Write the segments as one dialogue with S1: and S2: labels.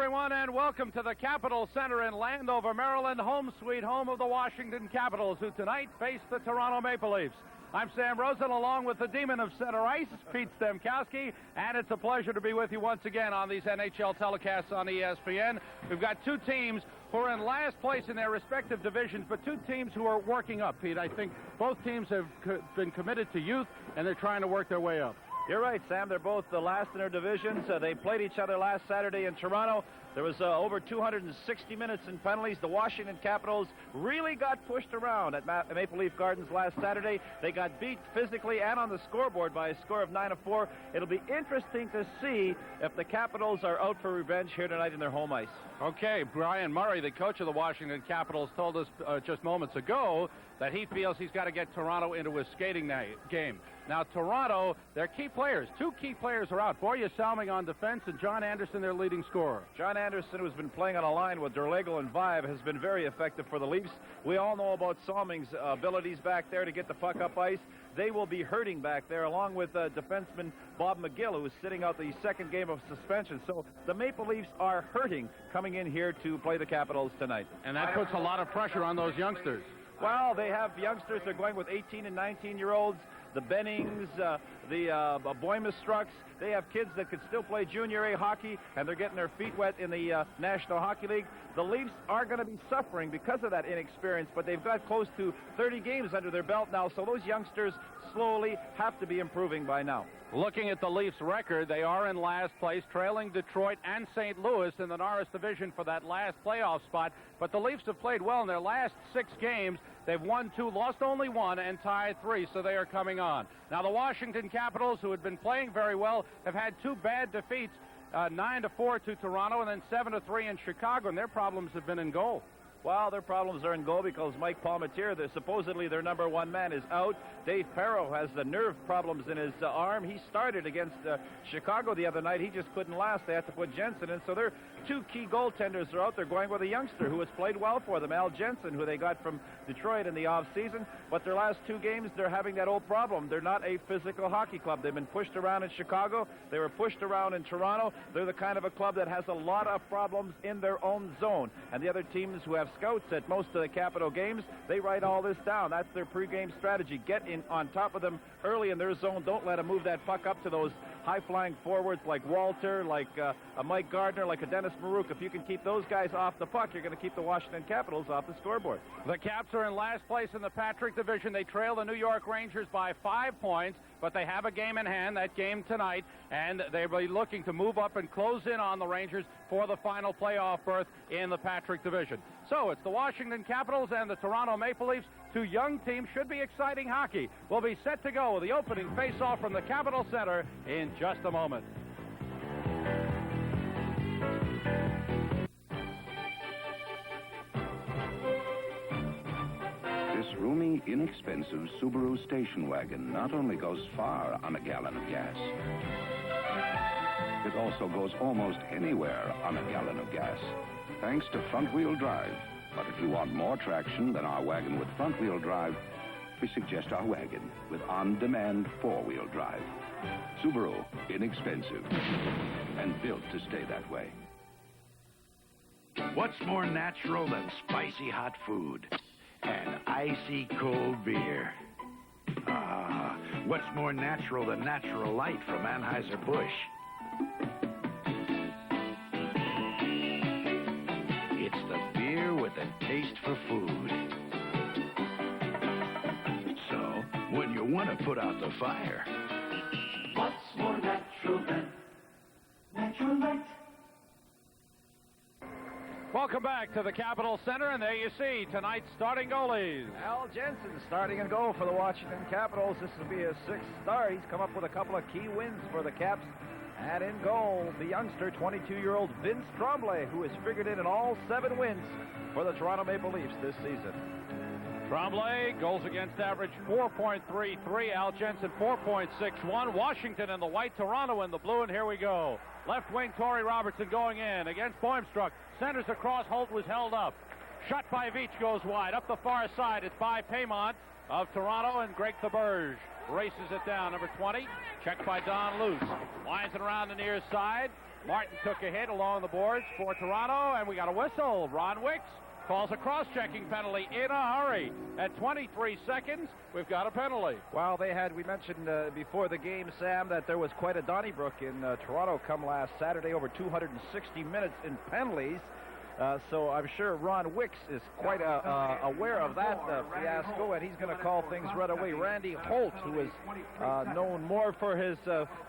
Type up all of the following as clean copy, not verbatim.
S1: everyone, and welcome to the Capitol Center in Landover, Maryland, home sweet home of the Washington Capitals, who tonight face the Toronto Maple Leafs. I'm Sam Rosen, along with the demon of center ice, Pete Stemkowski, and it's a pleasure to be with you once again on these NHL telecasts on ESPN. We've got two teams who are in last place in their respective divisions, but two teams who are working up, Pete. I think both teams have been committed to youth, and they're trying to work their way up.
S2: You're right, Sam. They're both the last in their divisions. They played each other last Saturday in Toronto. There was over 260 minutes in penalties. The Washington Capitals really got pushed around at Maple Leaf Gardens last Saturday. They got beat physically and on the scoreboard by a score of 9-4. It'll be interesting to see if the Capitals are out for revenge here tonight in their home ice.
S1: Okay, Brian Murray, the coach of the Washington Capitals, told us just moments ago that he feels he's got to get Toronto into a skating game. Now, Toronto, their key players, two key players are out. Borje Salming on defense and John Anderson, their leading scorer.
S2: John Anderson, who's been playing on a line with Derlegel and Vive, has been very effective for the Leafs. We all know about Salming's abilities back there to get the puck up ice. They will be hurting back there, along with defenseman Bob McGill, who is sitting out the second game of suspension. So the Maple Leafs are hurting coming in here to play the Capitals tonight.
S1: And that puts a lot of pressure on those youngsters.
S2: Well, they have youngsters. They're going with 18 and 19-year-olds. The Bennings, the Boymastrucks, they have kids that could still play Junior A hockey, and they're getting their feet wet in the National Hockey League. The Leafs are going to be suffering because of that inexperience, but they've got close to 30 games under their belt now, so those youngsters slowly have to be improving by now.
S1: Looking at the Leafs' record, they are in last place, trailing Detroit and St. Louis in the Norris division for that last playoff spot. But the Leafs have played well in their last 6 games. They've won 2, lost only 1, and tied 3, so they are coming on. Now, the Washington Capitals, who had been playing very well, have had 2 bad defeats, 9-4 to Toronto and then 7-3 in Chicago, and their problems have been in goal.
S2: Well, their problems are in goal because Mike Palmateer, supposedly their number 1 man, is out. Dave Perreault has the nerve problems in his arm. He started against Chicago the other night. He just couldn't last. They had to put Jensen in. So their 2 key goaltenders are out there, going with a youngster who has played well for them, Al Jensen, who they got from Detroit in the offseason. But their last 2 games, they're having that old problem. They're not a physical hockey club. They've been pushed around in Chicago. They were pushed around in Toronto. They're the kind of a club that has a lot of problems in their own zone. And the other teams who have scouts at most of the Capital games, they write all this down. That's their pregame strategy. Get in on top of them early in their zone. Don't let them move that puck up to those high-flying forwards like Walter, like a Mike Gardner, like a Dennis Marouk. If you can keep those guys off the puck, you're going to keep the Washington Capitals off the scoreboard.
S1: The Caps are in last place in the Patrick division. They trail the New York Rangers by 5 points, but they have a game in hand, that game tonight, and they'll be looking to move up and close in on the Rangers for the final playoff berth in the Patrick division. So it's the Washington Capitals and the Toronto Maple Leafs. 2 young teams. Should be exciting hockey. We'll be set to go with the opening face-off from the Capitol Center in just a moment.
S3: This roomy, inexpensive Subaru station wagon not only goes far on a gallon of gas, it also goes almost anywhere on a gallon of gas, thanks to front-wheel drive. But if you want more traction than our wagon with front-wheel drive, we suggest our wagon with on-demand 4-wheel drive. Subaru, inexpensive, and built to stay that way.
S4: What's more natural than spicy hot food and icy cold beer? What's more natural than natural light from Anheuser-Busch? It's the beer with a taste for food. So, when you want to put out the fire,
S5: what's more natural than natural light?
S1: Welcome back to the Capitol Center, and there you see tonight's starting goalies.
S2: Al Jensen starting and goal for the Washington Capitals. This will be his 6th start. He's come up with a couple of key wins for the Caps. And in goal, the youngster, 22-year-old Vince Tremblay, who has figured in all 7 wins for the Toronto Maple Leafs this season.
S1: Tremblay, goals against average 4.33. Al Jensen, 4.61. Washington in the white, Toronto in the blue, and here we go. Left wing, Torrey Robertson going in against Boymstruck. Centers across, Holt was held up. Shot by Veach goes wide. Up the far side, it's by Paymont of Toronto, and Greg Thaberge races it down. Number 20, checked by Don Luce. Winds it around the near side. Martin took a hit along the boards for Toronto, and we got a whistle. Ron Wicks calls a cross-checking penalty in a hurry. At 23 seconds, we've got a penalty.
S2: Well, we mentioned before the game, Sam, that there was quite a Donnybrook in Toronto come last Saturday, over 260 minutes in penalties. So I'm sure Ron Wicks is quite aware of that fiasco, and he's going to call things right away. Randy Holt, who is known more for his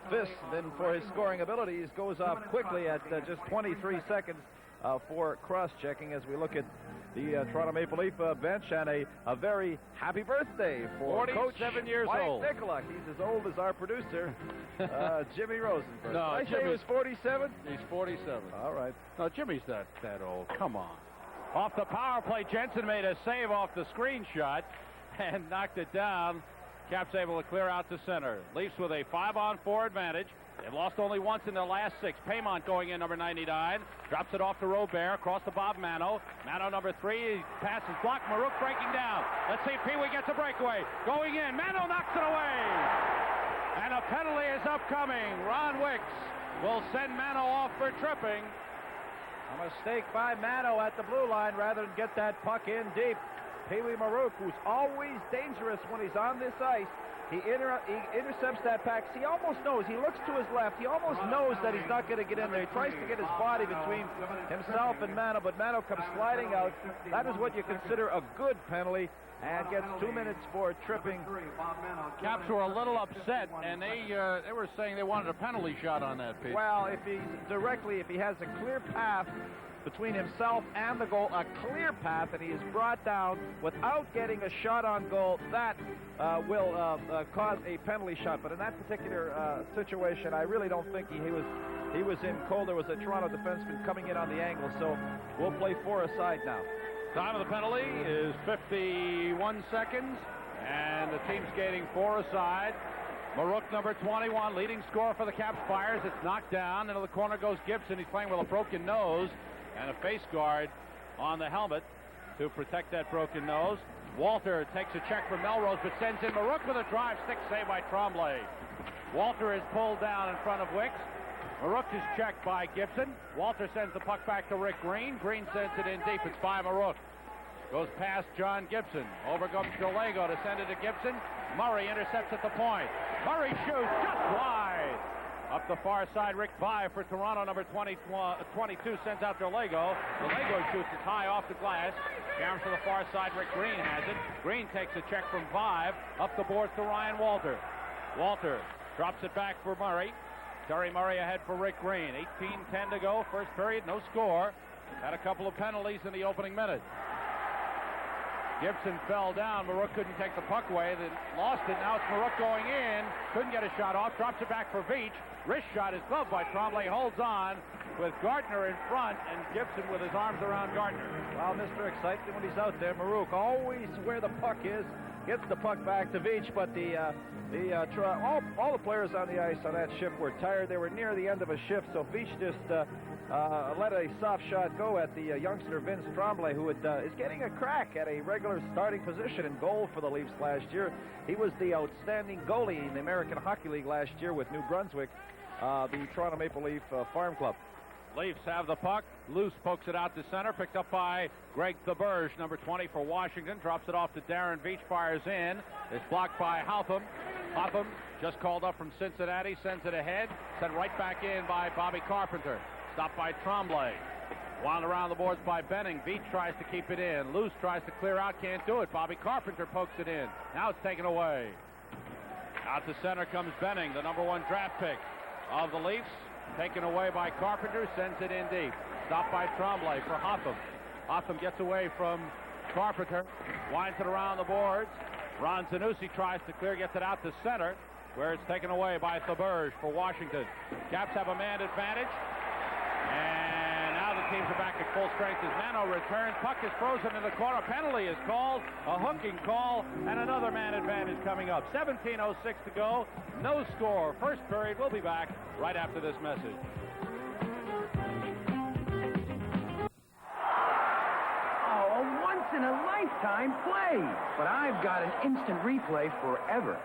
S2: fists than for his scoring abilities, goes off quickly at just 23 seconds for cross-checking as we look at the Toronto Maple Leaf bench, and a very happy birthday for
S1: 47
S2: Coach
S1: years
S2: Mike
S1: old.
S2: Nicolak. He's as old as our producer, Jimmy Rosenberg.
S1: No,
S2: I say he was 47?
S1: He's 47.
S2: All right.
S1: No, Jimmy's not that old. Come on. Off the power play, Jensen made a save off the screen shot and knocked it down. Caps able to clear out to center. Leafs with a 5-on-4 advantage. They've lost only once in their last 6. Paymont going in, number 99. Drops it off to Robert, across to Bob Mano. Mano, number 3, passes blocked. Marouk breaking down. Let's see if Pee-wee gets a breakaway. Going in. Mano knocks it away. And a penalty is upcoming. Ron Wicks will send Mano off for tripping.
S2: A mistake by Mano at the blue line rather than get that puck in deep. Pee-wee Marouk, who's always dangerous when he's on this ice, he intercepts that pack. He almost knows. He looks to his left. He almost knows that he's not going to get in there. He tries to get his body between himself and Mano, but Mano comes sliding out. That is what you consider a good penalty, and gets 2 minutes for tripping.
S1: Caps were a little upset, and they were saying they wanted a penalty shot on that pitch.
S2: Well, if he has a clear path between himself and the goal, a clear path, and he is brought down without getting a shot on goal, that will cause a penalty shot. But in that particular situation, I really don't think he was in cold. There was a Toronto defenseman coming in on the angle, so we'll play 4 aside now.
S1: Time of the penalty is 51 seconds, and the team skating 4 aside. Marouk, number 21, leading scorer for the Caps, fires. It's knocked down. Into the corner goes Gibson. He's playing with a broken nose and a face guard on the helmet to protect that broken nose. Walter takes a check from Melrose, but sends in Marouk with a drive. Stick save by Tremblay. Walter is pulled down in front of Wicks. Marouk is checked by Gibson. Walter sends the puck back to Rick Green. Green sends it in deep. It's by Marouk. Goes past John Gibson. Over comes Galego to send it to Gibson. Murray intercepts at the point. Murray shoots just wide. Up the far side, Rick Vye for Toronto, number 22, sends out Galego. Galego shoots it high off the glass. Down to the far side, Rick Green has it. Green takes a check from 5. Up the boards to Ryan Walter. Walter drops it back for Murray. Terry Murray ahead for Rick Green. 18-10 to go. First period, no score. Had a couple of penalties in the opening minute. Gibson fell down. Marouk couldn't take the puck away. Then lost it. Now it's Marouk going in. Couldn't get a shot off. Drops it back for Veach. Wrist shot is gloved by Tremblay. Holds on with Gardner in front, and Gibson with his arms around Gardner.
S2: Well, Mr. Excitement when he's out there. Marouk always where the puck is. Gets the puck back to Veach, but all the players on the ice on that shift were tired. They were near the end of a shift, so Veach just let a soft shot go at the youngster Vince Tremblay, who is getting a crack at a regular starting position in goal for the Leafs last year. He was the outstanding goalie in the American Hockey League last year with New Brunswick, the Toronto Maple Leaf Farm Club.
S1: Leafs have the puck. Loose pokes it out to center. Picked up by Greg Thaberge, number 20 for Washington. Drops it off to Darren Veach. Fires in. It's blocked by Hotham. Hotham, just called up from Cincinnati, sends it ahead. Sent right back in by Bobby Carpenter. Stopped by Tremblay. Wound around the boards by Benning. Veach tries to keep it in. Loose tries to clear out. Can't do it. Bobby Carpenter pokes it in. Now it's taken away. Out to center comes Benning, the number 1 draft pick of the Leafs. Taken away by Carpenter, sends it in deep. Stopped by Tremblay for Hotham. Hotham gets away from Carpenter, winds it around the boards. Ron Zanussi tries to clear, gets it out to center, where it's taken away by Thaberge for Washington. Caps have a man advantage, and now the teams are back at full strength as Mano returns. Puck is frozen in the corner. Penalty is called, a hooking call, and another man advantage coming up. 17:06 to go. No score. First period. We'll be back right after this message.
S6: Oh, a once-in-a-lifetime play. But I've got an instant replay forever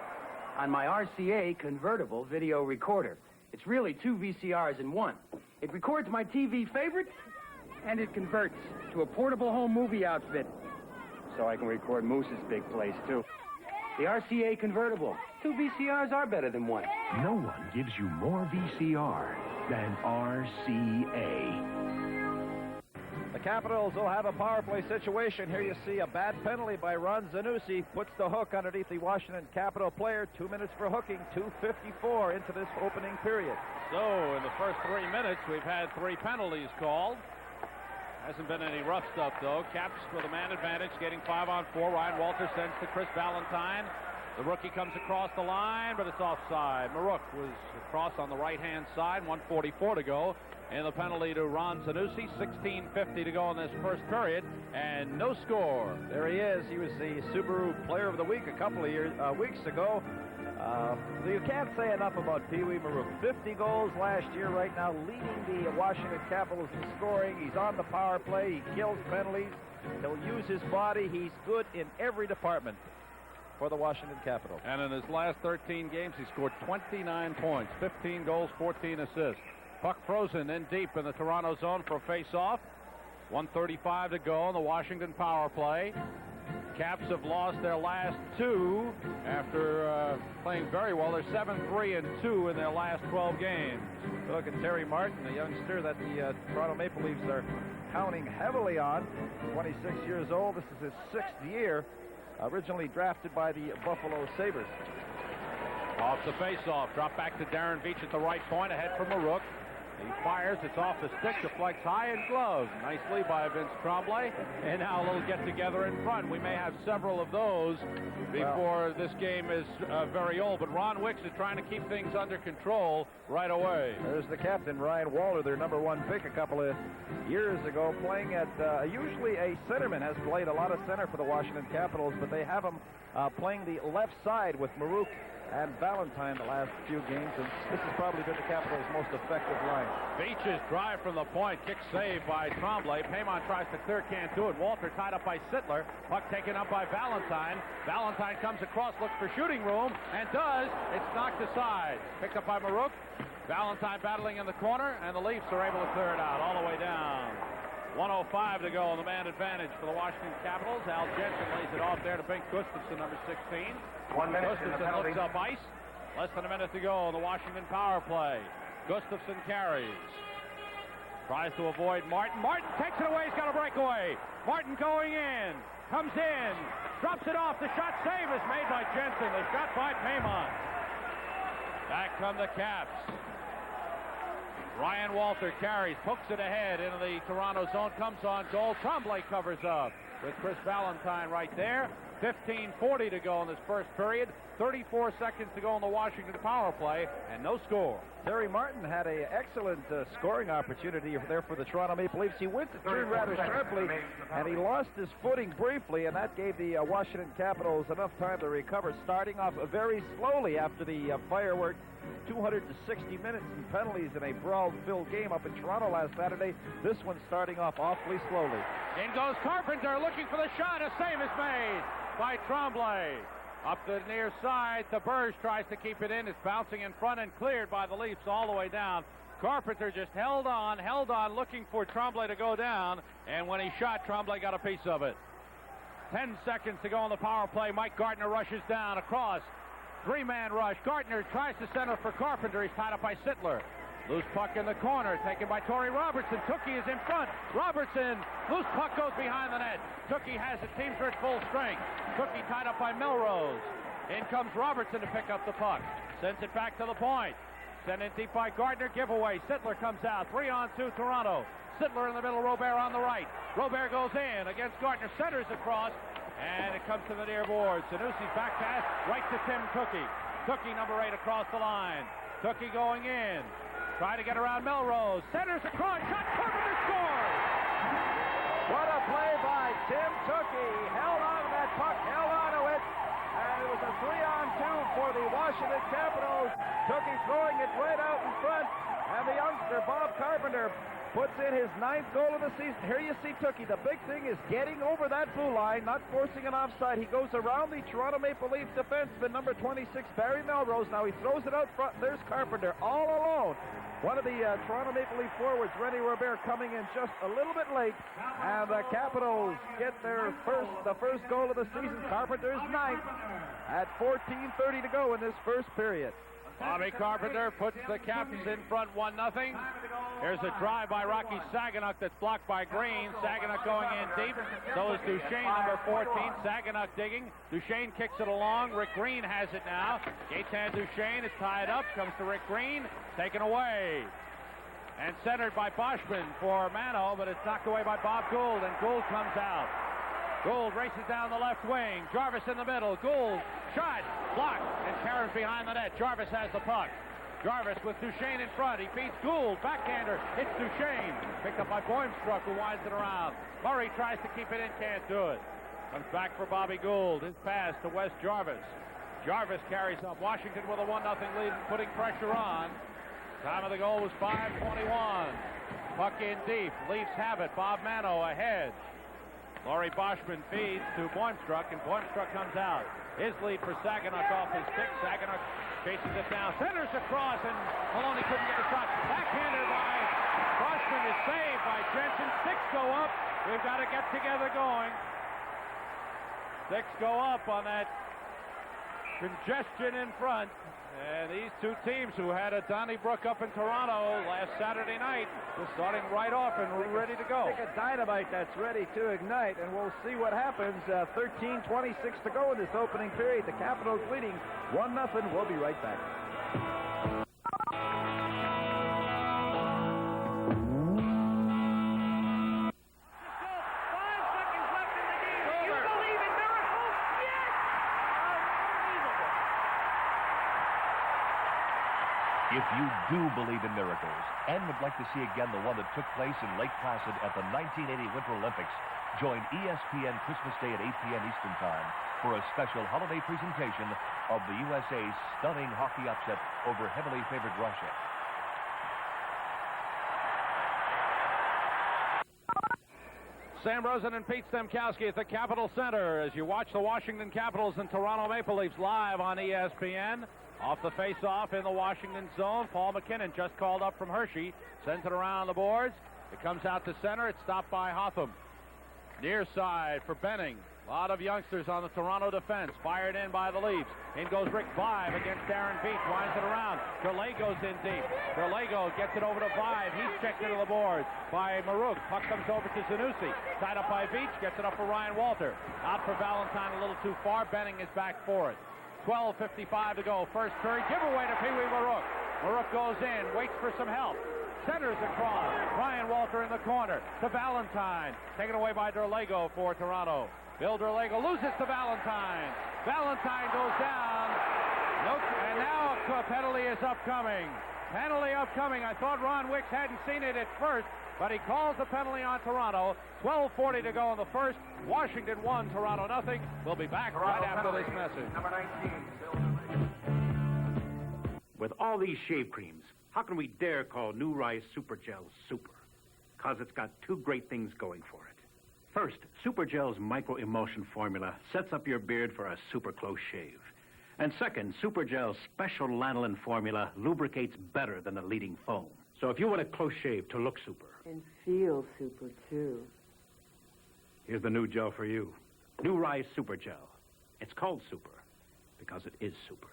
S6: on my RCA convertible video recorder. It's really 2 VCRs in one. It records my TV favorites, and it converts to a portable home movie outfit. So I can record Moose's big place, too. The RCA convertible. 2 VCRs are better than one.
S4: No one gives you more VCR than RCA.
S2: The Capitals will have a power play situation. Here you see a bad penalty by Ron Zanussi. Puts the hook underneath the Washington Capital player. 2 minutes for hooking. 2:54 into this opening period.
S1: So, in the first 3 minutes, we've had 3 penalties called. Hasn't been any rough stuff, though. Caps with a man advantage, getting 5-on-4. Ryan Walter sends to Chris Valentine. The rookie comes across the line, but it's offside. Marouk was across on the right-hand side. 1:44 to go. And the penalty to Ron Zanussi. 16:50 to go in this first period, and no score.
S2: There he is. He was the Subaru Player of the Week a couple of weeks ago. You can't say enough about Pee Wee Marouk. 50 goals last year, right now leading the Washington Capitals in scoring. He's on the power play. He kills penalties. He'll use his body. He's good in every department for the Washington Capitals.
S1: And in his last 13 games, he scored 29 points, 15 goals, 14 assists. Puck frozen in deep in the Toronto zone for a face-off. 1:35 to go in the Washington power play. Caps have lost their last 2 after playing very well. They're 7-3-2 in their last 12 games.
S2: Look at Terry Martin, a youngster that the Toronto Maple Leafs are counting heavily on. 26 years old. This is his 6th year. Originally drafted by the Buffalo Sabres.
S1: Off the face-off. Drop back to Darren Veach at the right point. Ahead from Marouk. He fires. It's off the stick. Deflects high and gloves. Nicely by Vince Tremblay. And now a little get-together in front. We may have several of those before this game is very old. But Ron Wicks is trying to keep things under control right away.
S2: There's the captain, Ryan Walter, their #1 pick a couple of years ago, playing at usually a centerman. Has played a lot of center for the Washington Capitals, but they have him playing the left side with Marouk and Valentine the last few games, and this has probably been the Capitals' most effective line.
S1: Beach's drive from the point, kick saved by Tremblay. Paymon tries to clear, can't do it. Walter tied up by Sittler. Puck taken up by Valentine. Valentine comes across, looks for shooting room, and does. It's knocked aside. Picked up by Marouk. Valentine battling in the corner, and the Leafs are able to clear it out all the way down. 1:05 to go on the man advantage for the Washington Capitals. Al Jensen lays it off there to Bink Gustafson, number 16.
S6: 1 minute.
S1: Gustafson looks up ice. Less than a minute to go on the Washington power play. Gustafson carries. Tries to avoid Martin. Martin takes it away. He's got a breakaway. Martin going in. Comes in. Drops it off. The shot save is made by Jensen. The shot by Paymon. Back come the Caps. Ryan Walter carries, pokes it ahead into the Toronto zone, comes on goal. Tremblay covers up with Chris Valentine right there. 15:40 to go in this first period. 34 seconds to go in the Washington power play, and no score.
S2: Terry Martin had an excellent scoring opportunity there for the Toronto Maple Leafs. He went to turn rather sharply, and he lost his footing briefly, and that gave the Washington Capitals enough time to recover, starting off very slowly after the firework. 260 minutes and penalties in a brawl-filled game up in Toronto last Saturday. This one starting off awfully slowly.
S1: In goes Carpenter looking for the shot. A save is made by Tremblay. Up the near side, Thaberge tries to keep it in. It's bouncing in front and cleared by the Leafs all the way down. Carpenter just held on, looking for Tremblay to go down. And when he shot, Tremblay got a piece of it. 10 seconds to go on the power play. Mike Gardner rushes down across. 3-man rush. Gardner tries to center for Carpenter. He's tied up by Sittler. Loose puck in the corner, taken by Torrey Robertson. Tookie is in front. Robertson, loose puck goes behind the net. Tookie has it. Teams are at full strength. Tookie tied up by Melrose. In comes Robertson to pick up the puck. Sends it back to the point. Sent it deep by Gardner. Giveaway. Sittler comes out. 3-on-2 Toronto. Sittler in the middle. Robert on the right. Robert goes in against Gardner. Centers across. And it comes to the near boards. Sanusi's back pass right to Tim Tookie. Tookie, number 8, across the line. Tookie going in. Try to get around Melrose. Centers across. Shot. Carpenter scores.
S2: What a play by Tim Tookie. He held on to that puck, held on to it. And it was a 3-on-2 for the Washington Capitals. Tookie throwing it right out in front. And the youngster, Bob Carpenter, puts in his 9th goal of the season. Here you see Tookie. The big thing is getting over that blue line, not forcing an offside. He goes around the Toronto Maple Leaf defenseman, number 26, Barry Melrose. Now he throws it out front. There's Carpenter all alone. One of the Toronto Maple Leaf forwards, Rennie Robert, coming in just a little bit late. And the Capitals get the first goal of the season. Carpenter's 9th at 14:30 to go in this first period.
S1: Bobby Carpenter puts the Caps in front 1-0. Here's a drive by Rocky Saganuk that's blocked by Green. Saganuk going in deep. So is Duchesne, number 14. Saganuk digging. Duchesne kicks it along. Rick Green has it now. Gaetan Duchesne is tied up. Comes to Rick Green. Taken away. And centered by Boschman for Mano, but it's knocked away by Bob Gould, and Gould comes out. Gould races down the left wing. Jarvis in the middle. Gould, shot, blocked, and Caron's behind the net. Jarvis has the puck. Jarvis with Duchesne in front. He beats Gould. Backhander hits Duchesne. Picked up by Boimstruck, who winds it around. Murray tries to keep it in, can't do it. Comes back for Bobby Gould. His pass to Wes Jarvis. Jarvis carries up. Washington with a 1-0 lead, putting pressure on. Time of the goal was 5:21. Puck in deep. Leafs have it. Bob Mano ahead. Laurie Boschman feeds to Boimstruck, and Boimstruck comes out. His lead for Saganuk off his stick. Saganuk chases it down, centers across, and Maloney couldn't get the shot. Backhanded by Boschman is saved by Jensen. Sticks go up. We've got to get together going. Sticks go up on that congestion in front. And these two teams who had a Donnybrook up in Toronto last Saturday night just starting right off and ready to go.
S2: Take a dynamite that's ready to ignite, and we'll see what happens. 13:26 to go in this opening period. The Capitals leading 1-0. We'll be right back.
S7: If you do believe in miracles and would like to see again the one that took place in Lake Placid at the 1980 Winter Olympics, join ESPN Christmas Day at 8 p.m. Eastern Time for a special holiday presentation of the USA's stunning hockey upset over heavily favored Russia.
S1: Sam Rosen and Pete Stemkowski at the Capitol Center as you watch the Washington Capitals and Toronto Maple Leafs live on ESPN. Off the face-off in the Washington zone. Paul McKinnon just called up from Hershey. Sends it around the boards. It comes out to center. It's stopped by Hotham. Near side for Benning. A lot of youngsters on the Toronto defense. Fired in by the Leafs. In goes Rick Vive against Darren Beach. Winds it around. Derlago's in deep. Derlago gets it over to Vive. He's checked into the boards by Marouk. Puck comes over to Zanussi. Tied up by Beach. Gets it up for Ryan Walter. Out for Valentine a little too far. Benning is back for it. 12:55 to go. First period. Giveaway to Pee Wee Marouk. Marouk goes in. Waits for some help. Centers across. Ryan Walter in the corner to Valentine. Taken away by Derlago for Toronto. Bill Derlago loses to Valentine. Valentine goes down. Nope. And now a penalty is upcoming. Penalty upcoming. I thought Ron Wicks hadn't seen it at first, but he calls the penalty on Toronto. 12:40 to go in the first. Washington 1, Toronto nothing. We'll be back right after this message.
S6: Number 19.
S8: With all these shave creams, how can we dare call New Rise Super Gel super? Because it's got two great things going for it. First, Super Gel's micro-emulsion formula sets up your beard for a super close shave. And second, Super Gel's special lanolin formula lubricates better than the leading foam. So if you want a close shave to look super...
S9: And feel super, too.
S8: Here's the new gel for you. New Rise Super Gel. It's called super because it is super.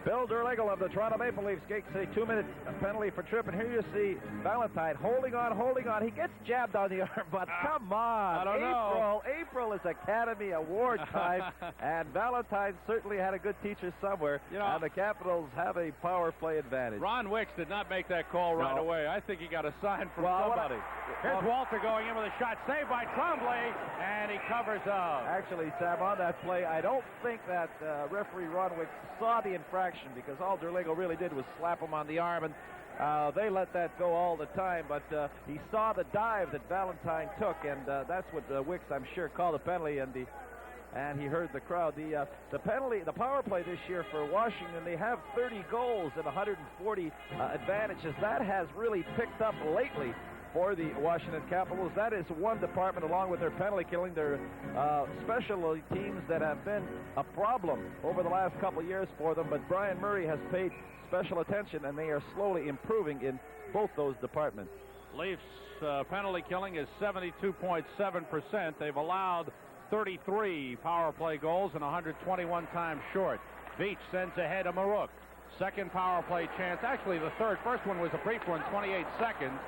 S2: Bill Derlago of the Toronto Maple Leafs gets a 2-minute penalty for trip, and here you see Valentine holding on. He gets jabbed on the arm, but come on.
S1: I don't know.
S2: April is Academy Award time, and Valentine certainly had a good teacher somewhere, and the Capitals have a power play advantage.
S1: Ron Wicks did not make that call right away. I think he got a sign from somebody. Here's Walter going in with a shot. Saved by Tremblay, and he covers up.
S2: Actually, Sam, on that play, I don't think that referee Ron Wicks saw the infraction, because all Derlago really did was slap him on the arm, and they let that go all the time, but he saw the dive that Valentine took, and that's what Wicks, I'm sure, called a penalty, and and he heard the crowd. The power play this year for Washington, they have 30 goals and 140 advantages. That has really picked up lately for the Washington Capitals. That is one department, along with their penalty killing, their special teams that have been a problem over the last couple of years for them. But Brian Murray has paid special attention, and they are slowly improving in both those departments.
S1: Leafs penalty killing is 72.7%. They've allowed 33 power play goals and 121 times short. Veach sends ahead of Maruk. Second power play chance. Actually, the third. First one was a brief one, 28 seconds.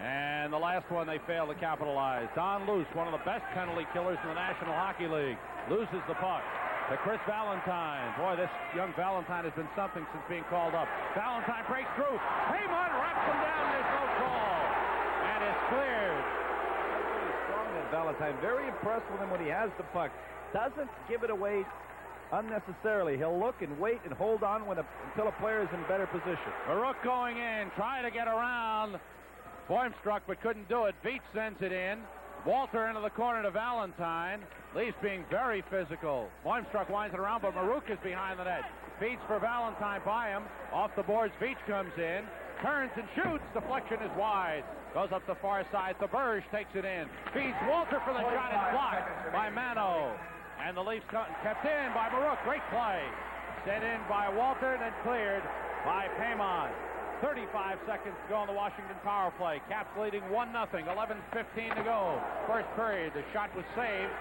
S1: And the last one they failed to capitalize. Don Luce, one of the best penalty killers in the National Hockey League, loses the puck to Chris Valentine. Boy, this young Valentine has been something since being called up. Valentine breaks through. Paymont wraps him down. There's no call. And it's cleared.
S2: Really strong, that Valentine. Very impressed with him when he has the puck. Doesn't give it away unnecessarily. He'll look and wait and hold on until a player is in better position.
S1: Maruk going in, trying to get around Boymstruck, but couldn't do it. Veach sends it in. Walter into the corner to Valentine. Leafs being very physical. Boymstruck winds it around, but Maruk is behind the net. Feeds for Valentine by him. Off the boards, Veach comes in. Turns and shoots. Deflection is wide. Goes up the far side. Thaberge takes it in. Feeds Walter for the shot. It's blocked by Mano. And the Leafs kept in by Maruk. Great play. Sent in by Walter and then cleared by Paymont. 35 seconds to go on the Washington power play. Caps leading 1-0. 11:15 to go. First period. The shot was saved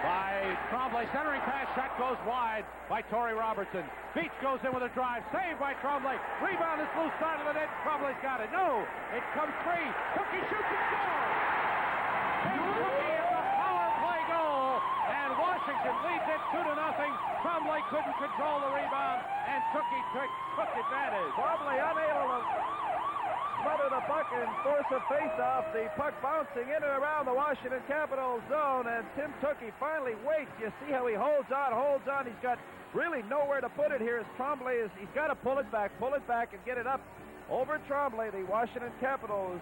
S1: by Tremblay. Centering pass. Shot goes wide by Torrey Robertson. Veach goes in with a drive. Saved by Tremblay. Rebound is loose side of the net. Tremblay's got it. No. It comes free. Tookie shoots and scores. Tim Tookie is a power play goal. And Washington leads it 2-0. Tremblay couldn't control the rebound, and Tookie took advantage.
S2: Tremblay unable to smother the puck and force a face-off. The puck bouncing in and around the Washington Capitals zone, and Tim Tookie finally waits. You see how he holds on. He's got really nowhere to put it here as Tremblay he's got to pull it back, and get it up over Tremblay. The Washington Capitals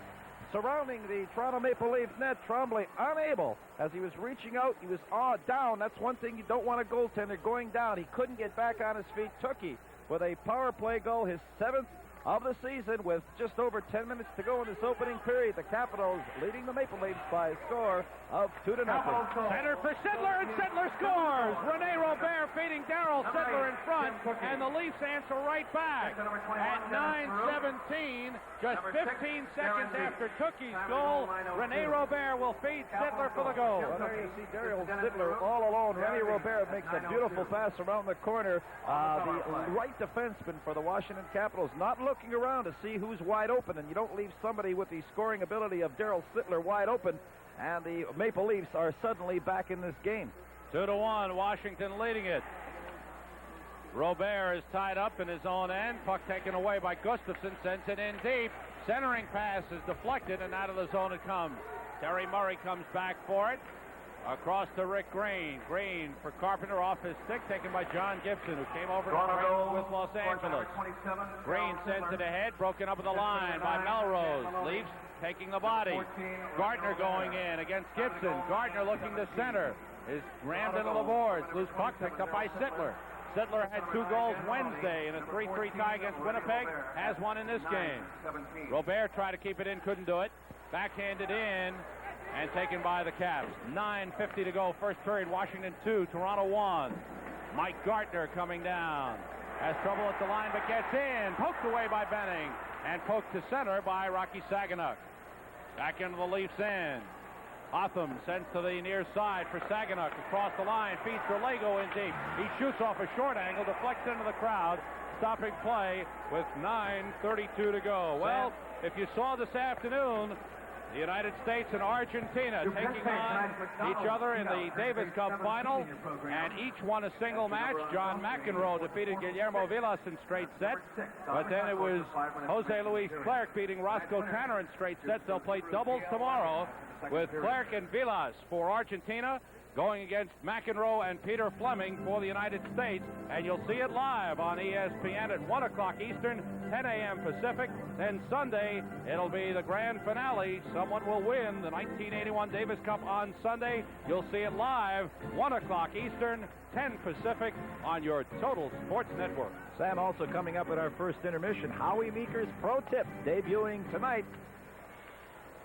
S2: surrounding the Toronto Maple Leafs net. Tremblay unable, as he was reaching out, he was down. That's one thing you don't want a goaltender going down. He couldn't get back on his feet. Tookie with a power play goal, his 7th of the season, with just over 10 minutes to go in this opening period. The Capitals leading the Maple Leafs by a score of 2-0.
S1: Center for Sittler, and Sittler scores. Rene Robert feeding Darryl Sittler in front, and the Leafs answer right back. At 9:17, just 15 seconds after Tookie's goal, Rene Robert will feed Sittler for the goal.
S2: Well, there you see Darryl Sittler all alone. Rene Robert makes a beautiful pass around the corner. The right defenseman for the Washington Capitals not looking around to see who's wide open, and you don't leave somebody with the scoring ability of Darryl Sittler wide open, and the Maple Leafs are suddenly back in this game.
S1: 2-1, Washington leading it. Robert is tied up in his own end. Puck taken away by Gustafson, sends it in deep. Centering pass is deflected, and out of the zone it comes. Terry Murray comes back for it. Across to Rick Green. Green for Carpenter, off his stick, taken by John Gibson, who came over with Los Angeles. Green sends it ahead, broken up at the line by Melrose. Leafs taking the body. Gardner going in against Gibson. Gardner looking to center. Is rammed into the boards. Loose puck picked up by Sittler. Sittler had 2 goals Wednesday in a 3-3 tie against Winnipeg. Has one in this game. Robert tried to keep it in, couldn't do it. Backhanded in and taken by the Caps. 9:50 to go, first period. Washington 2, Toronto 1. Mike Gardner coming down. Has trouble at the line, but gets in. Poked away by Benning. And poked to center by Rocky Saganuk. Back into the Leafs end. Hotham sends to the near side for Saganuk. Across the line, feeds for Lego in deep. He shoots off a short angle, deflects into the crowd. Stopping play with 9:32 to go. Well, if you saw this afternoon, the United States and Argentina taking on each other in the Davis Cup final, and each won a single match. John McEnroe defeated Guillermo Vilas in straight sets, but then it was Jose Luis Clerc beating Roscoe Tanner in straight sets. They'll play doubles tomorrow with Clerc and Vilas for Argentina, going against McEnroe and Peter Fleming for the United States. And you'll see it live on ESPN at 1 o'clock Eastern, 10 a.m. Pacific. Then Sunday, it'll be the grand finale. Someone will win the 1981 Davis Cup on Sunday. You'll see it live, 1 o'clock Eastern, 10 Pacific on your Total Sports Network.
S2: Sam, also coming up at our first intermission, Howie Meeker's Pro Tip, debuting tonight.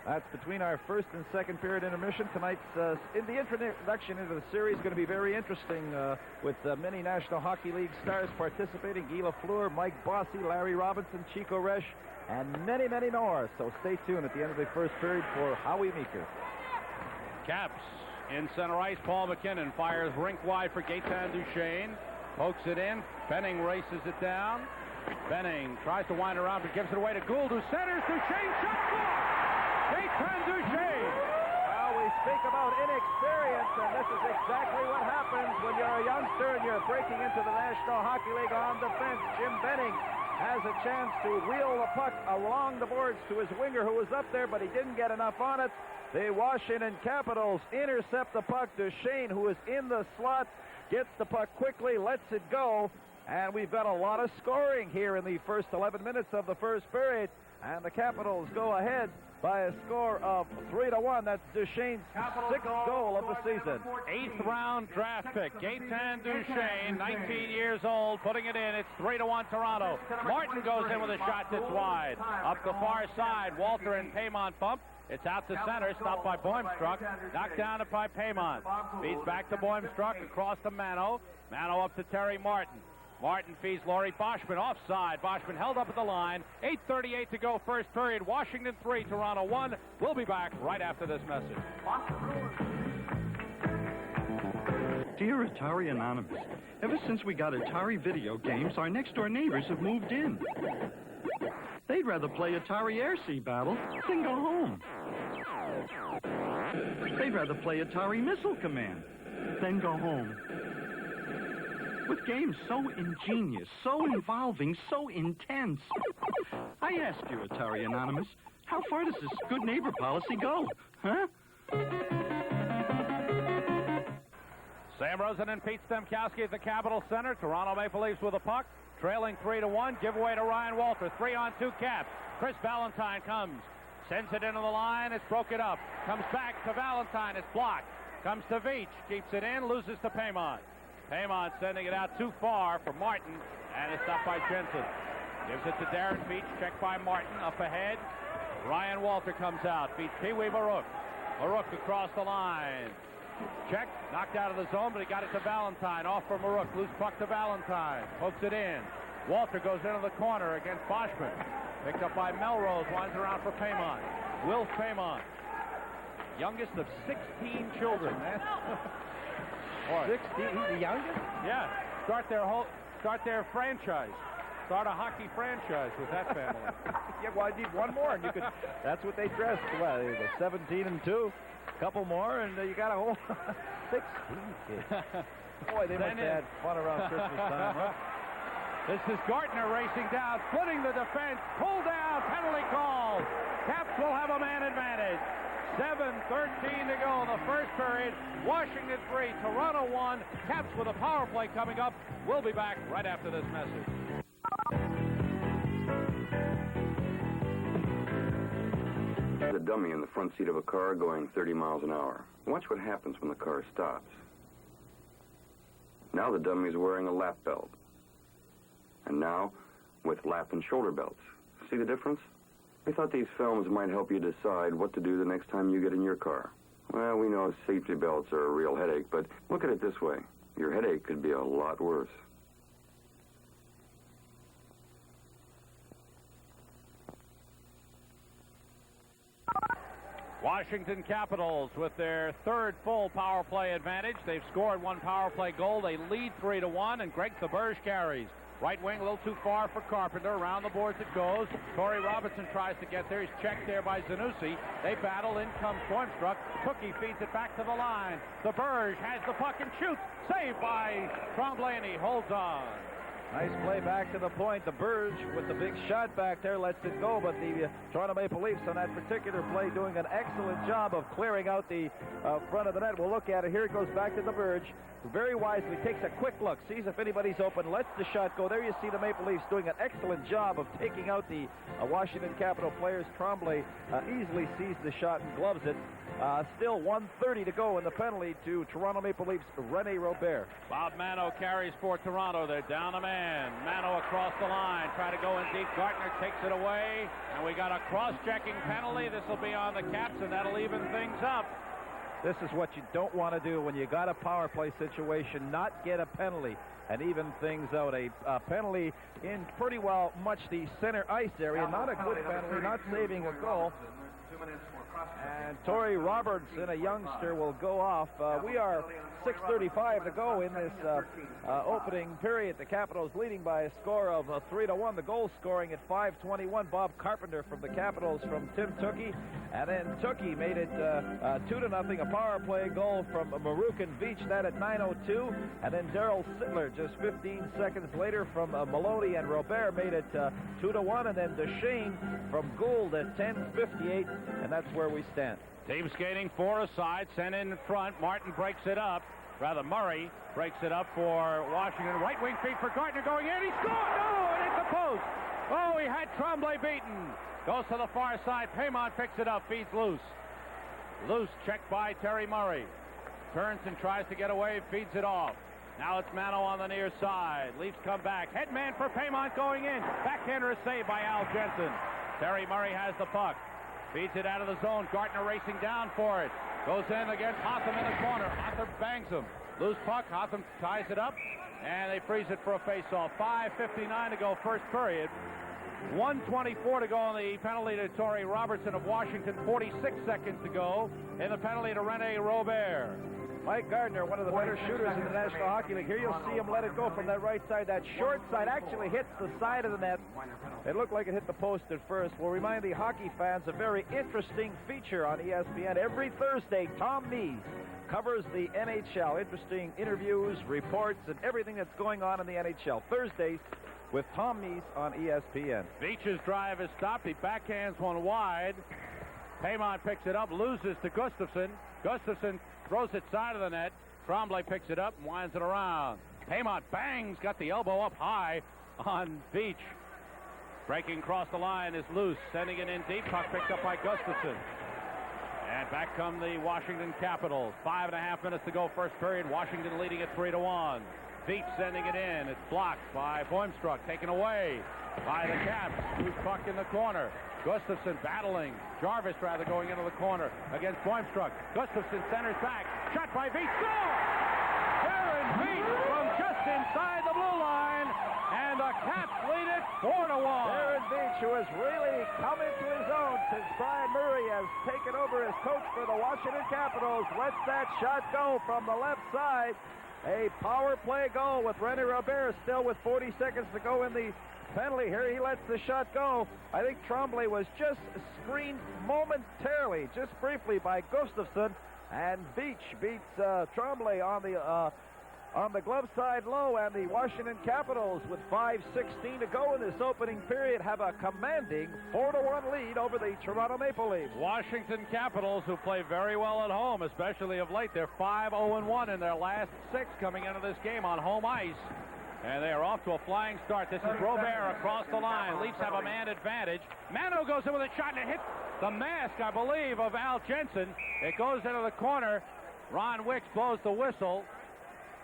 S2: That's between our first and second period intermission. Tonight's in the introduction into the series going to be very interesting with many National Hockey League stars participating. Guy Lafleur, Mike Bossy, Larry Robinson, Chico Resch, and many, many more. So stay tuned at the end of the first period for Howie Meeker.
S1: Caps in center ice. Paul McKinnon fires rink wide for Gaetan Duchesne. Pokes it in. Benning races it down. Benning tries to wind around but gives it away to Gould, who centers. Duchesne shot score! Gaetan Duchesne!
S2: Well, we speak about inexperience, and this is exactly what happens when you're a youngster and you're breaking into the National Hockey League on defense. Jim Benning has a chance to wheel the puck along the boards to his winger who was up there, but he didn't get enough on it. The Washington Capitals intercept the puck. Duchesne, who is in the slot, gets the puck quickly, lets it go, and we've got a lot of scoring here in the first 11 minutes of the first period, and the Capitals go ahead by a score of 3-1. That's Duchesne's sixth goal of the season.
S1: 8th round draft pick, Gaetan Duchesne, 19 years old, putting it in. It's 3-1 Toronto. Martin goes in with a shot that's wide. Up the far side, Walter and Paymont bump. It's out to center, stopped by Boimstruck. Knocked down by Paymont. Feeds back to Boimstruck, across to Mano. Mano up to Terry Martin. Martin feeds Laurie Boschman offside. Boschman held up at the line. 8:38 to go, first period. Washington 3, Toronto 1. We'll be back right after this message.
S10: Dear Atari Anonymous, ever since we got Atari video games, our next-door neighbors have moved in. They'd rather play Atari Air-Sea Battle than go home. They'd rather play Atari Missile Command than go home. With games so ingenious, so involving, so intense. I ask you, Atari Anonymous, how far does this good neighbor policy go? Huh?
S1: Sam Rosen and Pete Stemkowski at the Capitol Center. Toronto Maple Leafs with a puck, trailing 3-1. Giveaway to Ryan Walter. 3-on-2 Caps. Chris Valentine comes. Sends it into the line. It's broken up. Comes back to Valentine. It's blocked. Comes to Veach. Keeps it in. Loses to Paymont. Paymont sending it out too far for Martin, and it's stopped by Jensen. Gives it to Darren Veach, checked by Martin, up ahead. Ryan Walter comes out, beats Pee-wee Marouk. Marouk across the line. Check, knocked out of the zone, but he got it to Valentine. Off for Marouk, loose puck to Valentine. Pokes it in. Walter goes into the corner against Boschman. Picked up by Melrose, winds around for Paymont. Will Paymont, youngest of 16 children.
S2: 16? He's the youngest?
S1: Yeah. Start their franchise. Start a hockey franchise with that family.
S2: Yeah, well, I need one more, and you could. That's what they dressed. Well, they were 17 and 2. A couple more, and you got a whole 16 kids. Boy, they must have had fun around Christmas time, huh?
S1: This is Gartner racing down, splitting the defense. Pull down, penalty call. Caps will have a man advantage. 7:13 to go in the first period. Washington 3, Toronto 1. Caps with a power play coming up. We'll be back right after this message.
S11: The dummy in the front seat of a car going 30 miles an hour. Watch what happens when the car stops. Now the dummy's wearing a lap belt. And now, with lap and shoulder belts. See the difference? I thought these films might help you decide what to do the next time you get in your car. Well, we know safety belts are a real headache, but look at it this way. Your headache could be a lot worse.
S1: Washington Capitals with their third full power play advantage. They've scored one power play goal. They lead 3-1, and Greg Thaberge carries. Right wing a little too far for Carpenter. Around the boards it goes. Torrey Robinson tries to get there. He's checked there by Zanussi. They battle. In comes Boimstruck. Cookie feeds it back to the line. Thaberge has the puck and shoots. Saved by Tremblay, and he holds on.
S2: Nice play back to the point. The Burge with the big shot back there lets it go, but the Toronto Maple Leafs on that particular play doing an excellent job of clearing out the front of the net. We'll look at it. Here it goes back to the Burge. Very wisely takes a quick look, sees if anybody's open, lets the shot go. There you see the Maple Leafs doing an excellent job of taking out the Washington Capital players. Tremblay easily sees the shot and gloves it. Still 1:30 to go in the penalty to Toronto Maple Leafs' Rene Robert.
S1: Bob Mano carries for Toronto. They're down a man. Mano across the line. Try to go in deep. Gartner takes it away. And we got a cross-checking penalty. This will be on the Caps, and that'll even things up.
S2: This is what you don't want to do when you got a power play situation, not get a penalty and even things out. A penalty in pretty well much the center ice area. Not a good penalty, not saving a goal. And Torrey Robertson, a youngster, will go off. We are 6:35 to go in this opening period. The Capitals leading by a score of 3-1. The goal scoring at 5:21. Bob Carpenter from the Capitals from Tim Tukey. And then Tukey made it 2-0. A power play goal from Marukin Veach, that at 9:02. And then Daryl Sittler just 15 seconds later from Maloney and Robert made it 2-1. And then Duchesne from Gould at 10:58. And that's where we stand.
S1: Team skating four aside, sent in front. Martin breaks it up. Rather, Murray breaks it up for Washington. Right wing feed for Gartner going in. He scored! No, and it's the post. Oh, he had Tremblay beaten. Goes to the far side. Paymont picks it up, feeds loose. Loose, checked by Terry Murray. Turns and tries to get away, feeds it off. Now it's Mano on the near side. Leafs come back. Headman for Paymont going in. Backhander is saved by Al Jensen. Terry Murray has the puck. Feeds it out of the zone. Gartner racing down for it. Goes in against Hotham in the corner. Hotham bangs him. Loose puck. Hotham ties it up. And they freeze it for a face-off. 5:59 to go, first period. 1:24 to go on the penalty to Torrey Robertson of Washington. 46 seconds to go in the penalty to Rene Robert.
S2: Mike Gardner, one of the better shooters in the National Hockey League. Here you'll see him let it go from that right side. That short side actually hits the side of the net. It looked like it hit the post at first. We'll remind the hockey fans a very interesting feature on ESPN. Every Thursday, Tom Mees covers the NHL. Interesting interviews, reports, and everything that's going on in the NHL. Thursdays with Tom Mees on ESPN.
S1: Beach's drive is stopped. He backhands one wide. Paymont picks it up, loses to Gustafson. Gustafson throws it side of the net. Tremblay picks it up and winds it around. Paymont bangs, got the elbow up high on Beach. Breaking across the line is loose, sending it in deep. Puck picked up by Gustafson. And back come the Washington Capitals. 5.5 minutes to go, first period. Washington leading at 3-1. Beach sending it in. It's blocked by Boimstruck, taken away by the Caps. Loose puck in the corner. Gustafson battling. Jarvis rather going into the corner against Boimstruck. Gustafson centers back. Shot by Veach. Score! Darren Veach from just inside the blue line. And the Caps lead it 4-1.
S2: Darren Veach, who has really come into his own since Brian Murray has taken over as coach for the Washington Capitals, lets that shot go from the left side. A power play goal with Rene Robert still with 40 seconds to go in the penalty here. He lets the shot go. I think Tremblay was just screened momentarily, just briefly, by Gustafson, and Beach beats Tremblay on the glove side low, and the Washington Capitals, with 5:16 to go in this opening period, have a commanding 4-1 lead over the Toronto Maple Leafs.
S1: Washington Capitals, who play very well at home, especially of late. They're 5-0-1 in their last 6 coming into this game on home ice. And they are off to a flying start. This is Robert across the line. Leafs have a man advantage. Mano goes in with a shot, and it hits the mask, I believe, of Al Jensen. It goes into the corner. Ron Wicks blows the whistle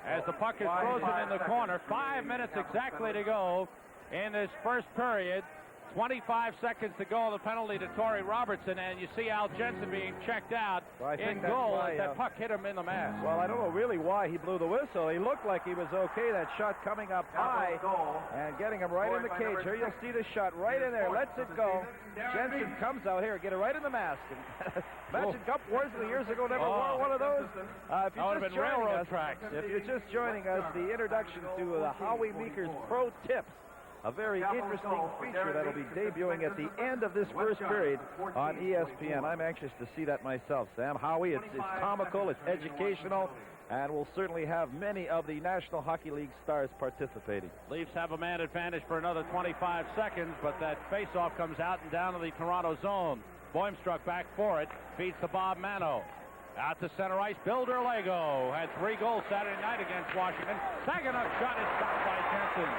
S1: as the puck is frozen in the corner. 5 minutes exactly to go in this first period. 25 seconds to go on the penalty to Torrey Robertson, and you see Al Jensen being checked out in goal as that puck hit him in the mask.
S2: Well, I don't know really why he blew the whistle. He looked like he was okay. That shot coming up high and getting him right in the cage. Here you'll see the shot right in there. Lets it go. Jensen comes out here, get it right in the mask. Imagine Gup Worsley years ago never wore one of those. If you're just joining us, if you're just joining us, the introduction to the Howie Meeker's Pro Tips. A very interesting feature that'll be debuting at the end of this first period on ESPN. I'm anxious to see that myself, Sam. Howie, it's comical, it's educational, and will certainly have many of the National Hockey League stars participating.
S1: Leafs have a man advantage for another 25 seconds, but that faceoff comes out and down to the Toronto zone. Boymstruck back for it, feeds to Bob Mano. Out to center ice, Bill Derlego had 3 goals Saturday night against Washington. Saganuk shot is stopped by Jensen.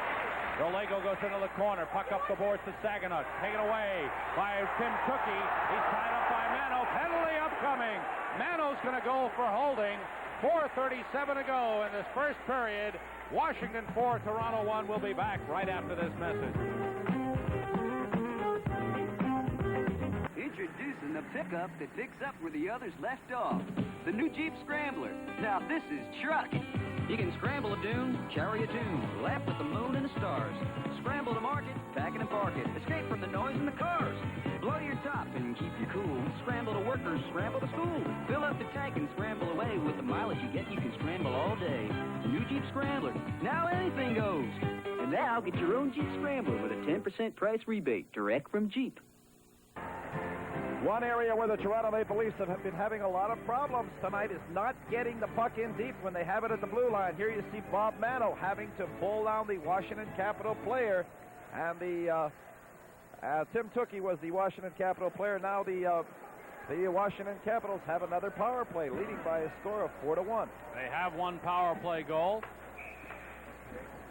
S1: Derlego goes into the corner, puck up the boards to Saganuk. Taken away by Tim Tookie. He's tied up by Mano. Penalty upcoming. Mano's going to go for holding. 4:37 to go in this first period. Washington 4, Toronto 1. We'll be back right after this message.
S12: Introducing the pickup that picks up where the others left off. The new Jeep Scrambler. Now this is truck. You can scramble a dune, carry a tune, laugh with the moon and the stars. Scramble to market, pack it and park it. Escape from the noise in the cars. Blow your top and keep you cool. Scramble to work or scramble to school. Fill up the tank and scramble away. With the mileage you get, you can scramble all day. New Jeep Scrambler. Now anything goes. And now get your own Jeep Scrambler with a 10% price rebate direct from Jeep.
S2: One area where the Toronto Maple Leafs have been having a lot of problems tonight is not getting the puck in deep when they have it at the blue line. Here you see Bob Mano having to pull down the Washington Capital player, and the Tim Tookie was the Washington Capital player. Now the Washington Capitals have another power play, leading by a score of 4-1.
S1: They have one power play goal.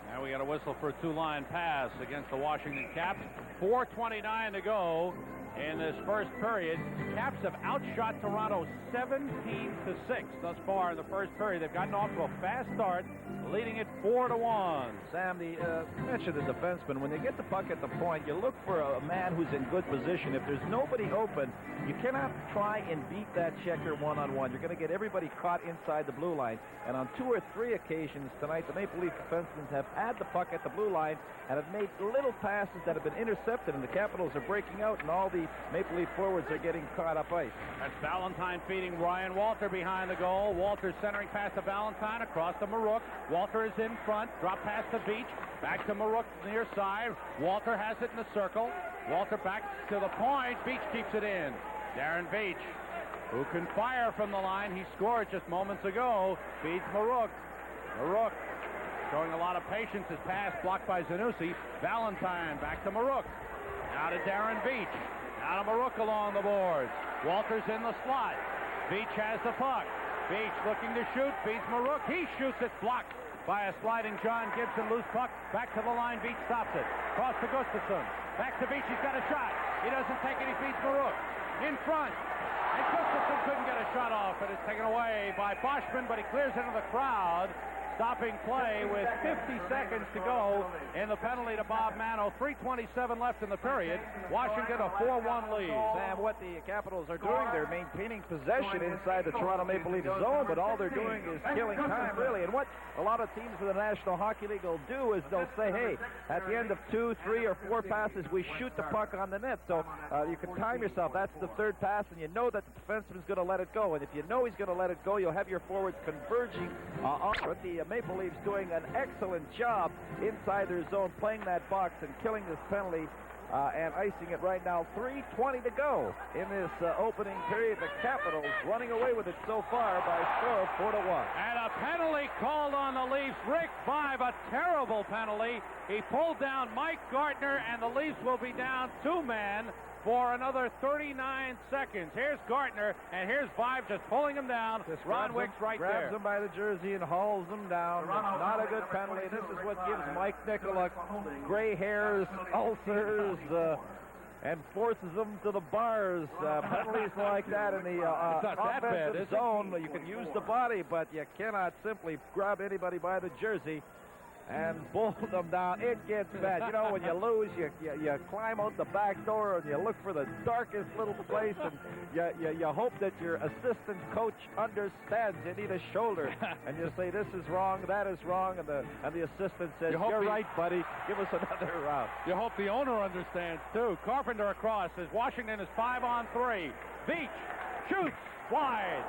S1: Now we got a whistle for a 2-line pass against the Washington Caps. 4:29 to go in this first period. Caps have outshot Toronto 17-6 thus far in the first period. They've gotten off to a fast start, leading it 4-1.
S2: Sam, you mentioned the defenseman. When they get the puck at the point, you look for a man who's in good position. If there's nobody open, you cannot try and beat that checker one-on-one. You're going to get everybody caught inside the blue line. And on 2 or 3 occasions tonight, the Maple Leaf defensemen have had the puck at the blue line and have made little passes that have been intercepted, and the Capitals are breaking out, and all the Maple Leaf forwards are getting caught up ice.
S1: That's Valentine feeding Ryan Walter behind the goal. Walter centering pass to Valentine across to Marouk. Walter is in front. Drop pass to Beach. Back to Marouk near side. Walter has it in the circle. Walter back to the point. Beach keeps it in. Darren Beach, who can fire from the line. He scored just moments ago. Feeds Marouk. Marouk showing a lot of patience. His pass blocked by Zanussi. Valentine back to Marouk. Now to Darren Beach. Now to Marouk along the boards. Walter's in the slot. Beach has the puck. Beach looking to shoot. Beats Marouk. He shoots it. Blocked by a sliding John Gibson. Loose puck. Back to the line. Beach stops it. Cross to Gustafsson. Back to Beach. He's got a shot. He doesn't take it. He beats Marouk. In front. And Gustafsson couldn't get a shot off. It is taken away by Boschman, but he clears into the crowd. Stopping play with 50 seconds to go in the penalty to Bob Mano. 3:27 left in the period. Washington a 4-1 lead.
S2: Sam, what the Capitals are doing, they're maintaining possession inside the Toronto Maple Leaf zone, but all they're doing is killing time, really. And what a lot of teams in the National Hockey League will do is they'll say, hey, at the end of 2, 3, or 4 passes, we shoot the puck on the net. So you can time yourself. That's the 3rd pass, and you know that the defenseman's going to let it go. And if you know he's going to let it go, you'll have your forwards converging on the Maple Leafs doing an excellent job inside their zone, playing that box and killing this penalty and icing it right now. 3:20 to go in this opening period. The Capitals running away with it so far by a score of 4-1.
S1: And a penalty called on the Leafs. Rick Vaive, a terrible penalty. He pulled down Mike Gartner, and the Leafs will be down 2 men for another 39 seconds. Here's Gartner, and here's Vaive just pulling him down. Ron Wicks right there.
S2: Grabs him by the jersey and hauls him down. Not a good penalty. This is what gives Mike Nicola gray hairs, ulcers, and forces him to the bars. Penalties like that in the offensive zone, you can use the body, but you cannot simply grab anybody by the jersey and pull them down. It gets bad. You know, when you lose, you climb out the back door and you look for the darkest little place, and you hope that your assistant coach understands. You need a shoulder, and you say, this is wrong, that is wrong, and the assistant says, you're right, buddy, give us another round.
S1: You hope the owner understands, too. Carpenter across as Washington is 5-on-3. Beach shoots wide,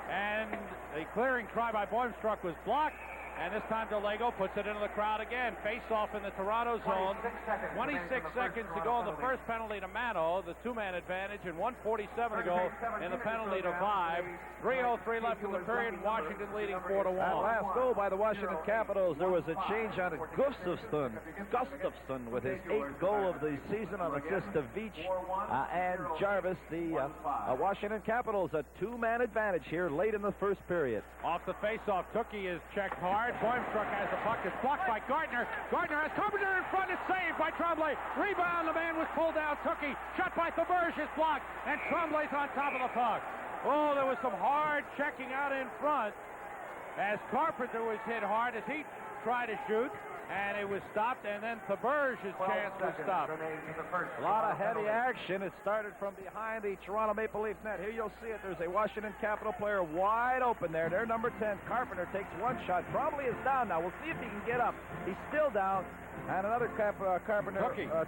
S1: and the clearing try by Boymstruck was blocked. And this time DeLego puts it into the crowd again. Face-off in the Toronto zone. 26 seconds to go in the first penalty to Mano, the two-man advantage, and 1:47 to go in the penalty to 5. 3:03 left in the period. Washington leading 4-1.
S2: That last goal by the Washington Capitals, there was a change on it. Gustafsson with his 8th goal of the season on assist of Veach and Jarvis. The Washington Capitals, a two-man advantage here late in the first period.
S1: Off the face-off, Tookie is checked hard. Boimstruck has the puck. It's blocked by Gardner. Gardner has Carpenter in front. It's saved by Tremblay. Rebound. The man was pulled down. Tookie shot by Thaberge is blocked, and Tremblay's on top of the puck. Oh, there was some hard checking out in front as Carpenter was hit hard as he tried to shoot, and it was stopped, and then Thaberge's chance was stopped.
S2: A lot of heavy action. It started from behind the Toronto Maple Leaf net. Here you'll see it. There's a Washington Capital player wide open there. Their number 10, Carpenter, takes one shot. Probably is down now. We'll see if he can get up. He's still down. And another Carpenter,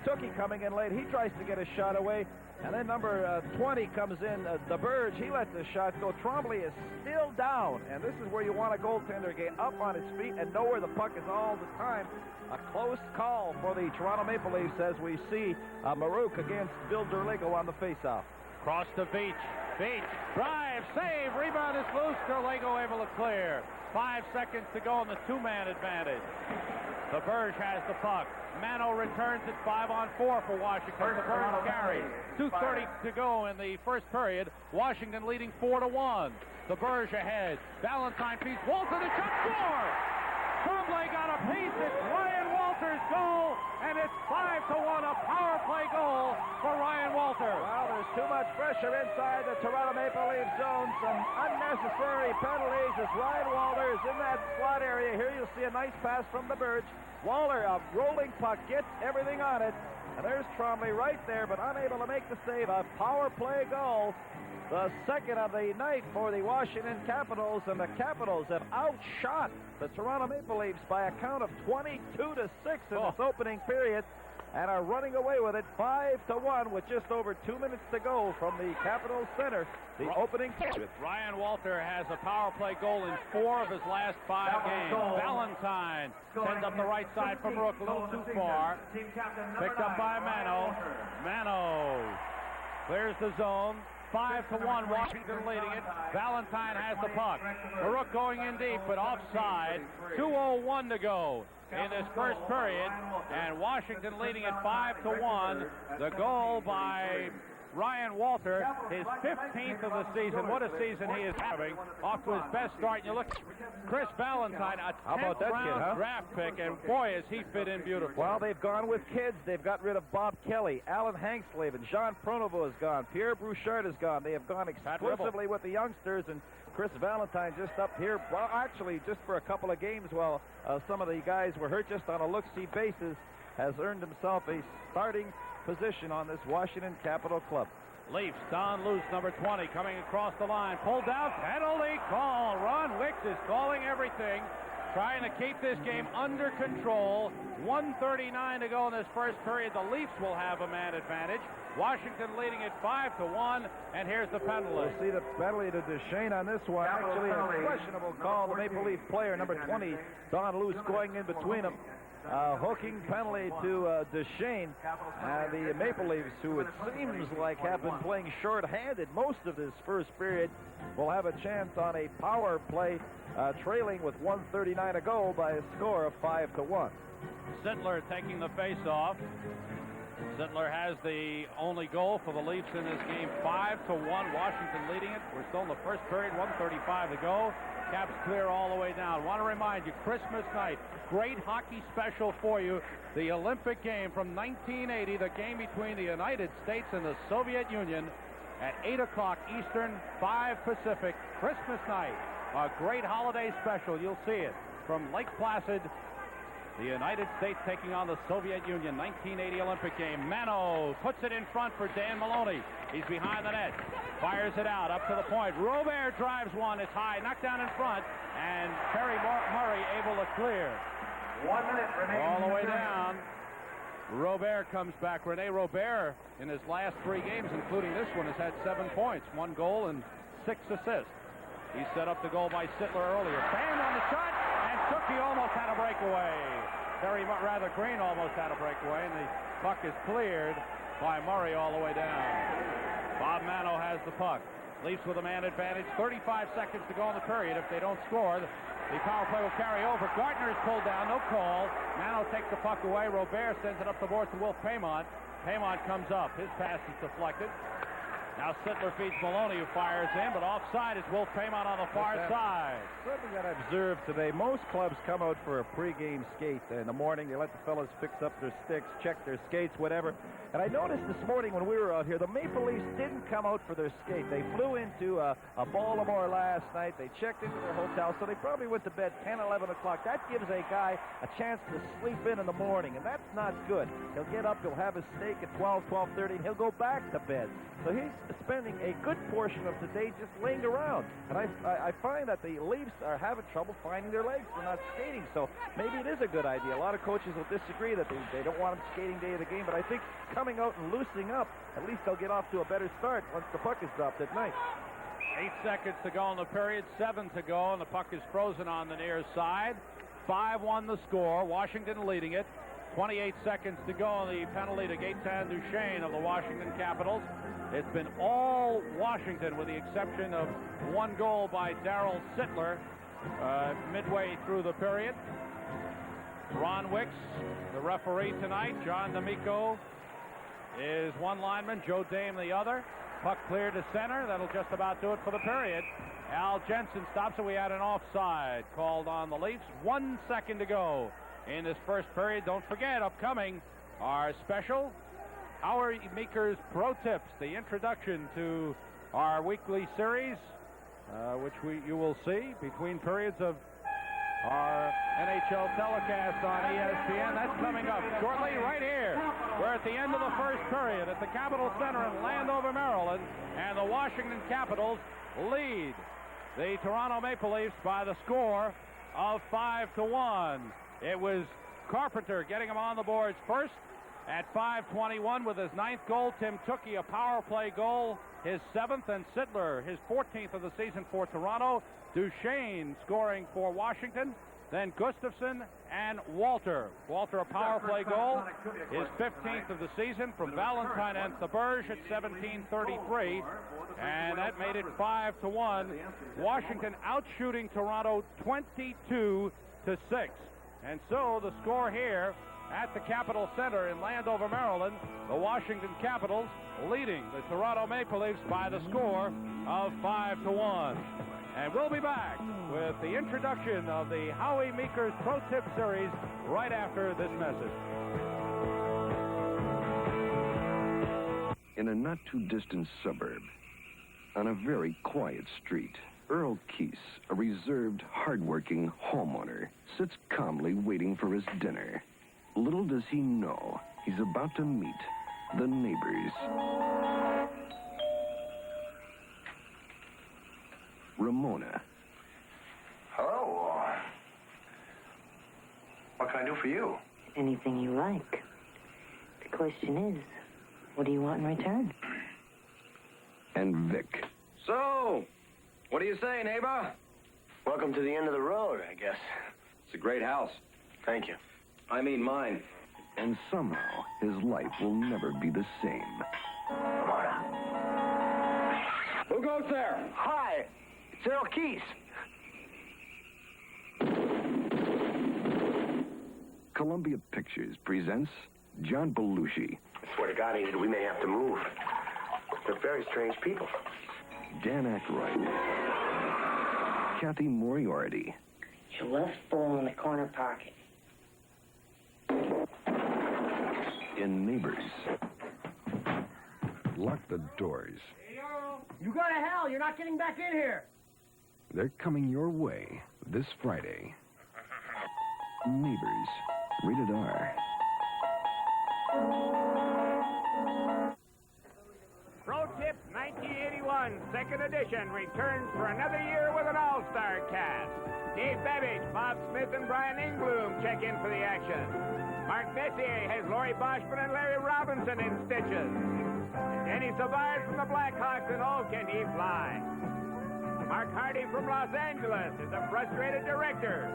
S2: Tookie coming in late. He tries to get a shot away. And then number 20 comes in, Thaberge. He lets the shot go. Tremblay is still down. And this is where you want a goaltender get up on his feet and know where the puck is all the time. A close call for the Toronto Maple Leafs as we see Marouk against Bill Derligo on the faceoff.
S1: Cross to Veach. Veach, drive, save, rebound is loose. Derligo able to clear. 5 seconds to go in the two-man advantage. Thaberge has the puck. Mano returns it 5-on-4 for Washington. Thaberge carries. 2:30 to go in the first period. Washington leading 4-1. Thaberge ahead. Valentine piece. Walter the shot. Score! Tremblay got a piece. It's Ryan Walter's goal, and it's 5-1. A power play goal for Ryan Walter.
S2: Well, there's too much pressure inside the Toronto Maple Leaf zone. Some unnecessary penalties as Ryan Walter is in that slot area. Here you'll see a nice pass from Thaberge. Walter, a rolling puck, gets everything on it. And there's Tremblay right there, but unable to make the save. A power play goal. The second of the night for the Washington Capitals, and the Capitals have outshot the Toronto Maple Leafs by a count of 22-6 in this opening period, and are running away with it 5-1 with just over 2 minutes to go from the Capitol Center. The opening period.
S1: Ryan Walter has a power play goal in 4 of his last 5 games. Valentine sends up the right side from Rook, a little too far. Picked up by Mano. Mano clears the zone. 5-1, Washington leading it. Valentine has the puck. Rook going in deep, but offside. 2:01 to go in this first period, and Washington leading it 5-1. The goal by Ryan Walter, his 15th of the season. What a season he is having. Off to his best start. And you look, Chris Valentine, a 10th round draft pick, and boy, has he fit in beautifully.
S2: Well, they've gone with kids. They've got rid of Bob Kelly, Alan Hanksleven, Jean Pronovo is gone, Pierre Bouchard is gone. They have gone exclusively with the youngsters, and Chris Valentine just up here, well, actually, just for a couple of games while some of the guys were hurt, just on a look-see basis, has earned himself a starting position on this Washington Capital club.
S1: Leafs, Don Luce, number 20, coming across the line. Pulled out, penalty call. Ron Wicks is calling everything, trying to keep this game under control. 1:39 to go in this first period. The Leafs will have a man advantage. Washington leading it 5-1, and here's the penalty.
S2: We'll see the penalty to Duchesne on this one. Actually, a questionable call. The Maple Leaf player, number 20, Don Luce, going in between them. Hooking penalty to Duchesne. The Maple Leafs, who it seems like have been playing short-handed most of this first period, will have a chance on a power play, trailing with 1:39 to go by a score of 5-1.
S1: Sittler taking the face-off. Sittler has the only goal for the Leafs in this game, 5-1. Washington leading it. We're still in the first period, 1:35 to go. Caps clear all the way down. Want to remind you, Christmas night, great hockey special for you. The Olympic game from 1980, the game between the United States and the Soviet Union at 8 o'clock Eastern, 5 Pacific, Christmas night. A great holiday special. You'll see it from Lake Placid. The United States taking on the Soviet Union, 1980 Olympic game. Mano puts it in front for Dan Maloney. He's behind the net. Fires it out, up to the point. Robert drives one. It's high, knocked down in front. And Terry Murray able to clear.
S5: 1 minute remaining.
S1: All the way down. Robert comes back. Rene Robert, in his last 3 games, including this one, has had 7 points, 1 goal and 6 assists. He set up the goal by Sittler earlier. Banged on the shot and took Rickey almost had a breakaway. Rather Green almost had a breakaway, and the puck is cleared by Murray all the way down. Bob Mano has the puck. Leafs with a man advantage. 35 seconds to go in the period. If they don't score, the power play will carry over. Gartner is pulled down. No call. Mano takes the puck away. Robert sends it up the boards to Wolf Paymont. Paymont comes up. His pass is deflected. Now Sittler feeds Maloney, who fires in, but offside is Wolf Paymont on the far side.
S2: Something that I observed today, most clubs come out for a pregame skate in the morning. They let the fellas fix up their sticks, check their skates, whatever. And I noticed this morning when we were out here, the Maple Leafs didn't come out for their skate. They flew into a Baltimore last night. They checked into their hotel, so they probably went to bed 10, 11 o'clock. That gives a guy a chance to sleep in the morning, and that's not good. He'll get up, he'll have his steak at 12, 12:30, and he'll go back to bed. So he's spending a good portion of the day just laying around. And I find that the Leafs are having trouble finding their legs. They're not skating, so maybe it is a good idea. A lot of coaches will disagree that they don't want them skating day of the game, but I think coming out and loosening up, at least they'll get off to a better start once the puck is dropped at night.
S1: 8 seconds to go in the period, 7 to go, and the puck is frozen on the near side. 5-1 the score, Washington leading it. 28 seconds to go on the penalty to Gaetan Duchesne of the Washington Capitals. It's been all Washington with the exception of one goal by Darryl Sittler midway through the period. Ron Wicks, the referee tonight. John D'Amico is one lineman, Joe Dame the other. Puck clear to center. That'll just about do it for the period. Al Jensen stops it. We had an offside called on the Leafs. 1 second to go in this first period. Don't forget, upcoming, our special Howie Meeker's Pro Tips, the introduction to our weekly series, which you will see between periods of our NHL telecast on ESPN. That's coming up shortly right here. We're at the end of the first period at the Capitol Center in Landover, Maryland, and the Washington Capitals lead the Toronto Maple Leafs by the score of 5-1. It was Carpenter getting him on the boards first at 5:21 with his 9th goal. Tim Tookie, a power play goal, his 7th, and Sittler, his 14th of the season for Toronto. Duchesne scoring for Washington. Then Gustafson and Walter. Walter, a power play goal, his 15th of the season from Valentine and Thaberge at 17:33. And that made it 5-1. Washington outshooting Toronto 22-6. And so the score here at the Capitol Center in Landover, Maryland, the Washington Capitals leading the Toronto Maple Leafs by the score of 5-1. And we'll be back with the introduction of the Howie Meeker's Pro Tip Series right after this message.
S3: In a not-too-distant suburb, on a very quiet street, Earl Keese, a reserved, hard-working homeowner, sits calmly waiting for his dinner. Little does he know, he's about to meet the neighbors. Ramona.
S5: Hello. What can I do for you?
S9: Anything you like. The question is, what do you want in return?
S3: And Vic.
S13: So, what do you say, neighbor?
S5: Welcome to the end of the road, I guess.
S13: It's a great house.
S5: Thank you.
S13: I mean mine.
S3: And somehow, his life will never be the same.
S13: Who goes there?
S5: Hi, it's Earl Keese.
S3: Columbia Pictures presents John Belushi.
S5: I swear to God, Enid, we may have to move. They're very strange people.
S3: Dan Aykroyd. Kathy Moriarty.
S9: Your left ball in the corner pocket.
S3: In Neighbors. Lock the doors.
S6: You go to hell. You're not getting back in here.
S3: They're coming your way this Friday. Neighbors. Rated R.
S14: Pro Tip 1981, second edition, returns for another year with an all-star cast. Dave Babbage, Bob Smith, and Brian Ingloom check in for the action. Mark Messier has Laurie Boschman and Larry Robinson in stitches. Denny Savard from the Blackhawks and Oh Can He Fly. Mark Hardy from Los Angeles is a frustrated director.